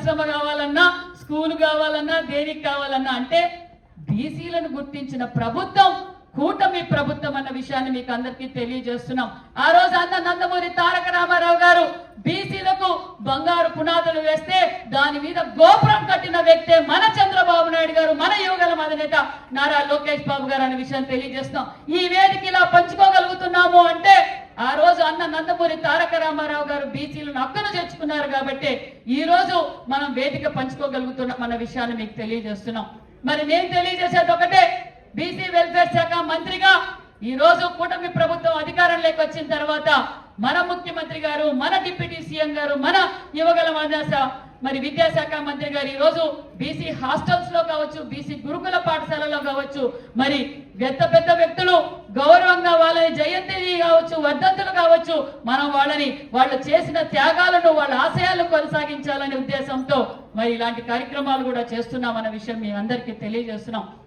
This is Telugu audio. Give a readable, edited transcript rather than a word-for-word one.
పరిశ్రమ కావాలన్నా, స్కూల్ కావాలన్నా, దేనికి కావాలన్నా అంటే బీసీలను గుర్తించిన ప్రభుత్వం కూటమి ప్రభుత్వం అన్న విషయాన్ని మీకు అందరికీ తెలియజేస్తున్నాం. ఆ రోజు అన్న నందమూరి తారక రామారావు గారు బీసీలకు బంగారు పునాదులు వేస్తే దాని మీద గోపురం కట్టిన వ్యక్తే మన చంద్రబాబు నాయుడు గారు, మన యువగల అధినేత నారా లోకేష్ బాబు గారు అనే విషయాన్ని తెలియజేస్తున్నాం. ఈ వేదిక ఇలా పంచుకోగలుగుతున్నాము అంటే ఆ రోజు అన్న నందమూరి తారక రామారావు గారు బీసీలను హక్కును చేర్చుకున్నారు కాబట్టి ఈ రోజు మనం వేదిక పంచుకోగలుగుతున్నాం అన్న విషయాన్ని మీకు తెలియజేస్తున్నాం. మరి నేను తెలియజేసేది ఒకటే, బీసీ వెల్ఫేర్ శాఖ మంత్రిగా ఈ రోజు కూటమి ప్రభుత్వం అధికారంలోకి వచ్చిన తర్వాత మన ముఖ్యమంత్రి గారు, మన డిప్యూటీ సీఎం గారు, మన యువగల మరి విద్యాశాఖ మంత్రి గారు ఈ రోజు బీసీ హాస్టల్స్ లో కావచ్చు, బీసీ గురుకుల పాఠశాలలో కావచ్చు, మరి పెద్ద పెద్ద వ్యక్తులు గౌరవంగా వాళ్ళని జయంతి కావచ్చు, వర్ధంతులు కావచ్చు, మనం వాళ్ళు చేసిన త్యాగాలను, వాళ్ళ ఆశయాలను కొనసాగించాలనే ఉద్దేశంతో మరి ఇలాంటి కార్యక్రమాలు కూడా చేస్తున్నాం అన్న విషయం మీ అందరికీ తెలియజేస్తున్నాం.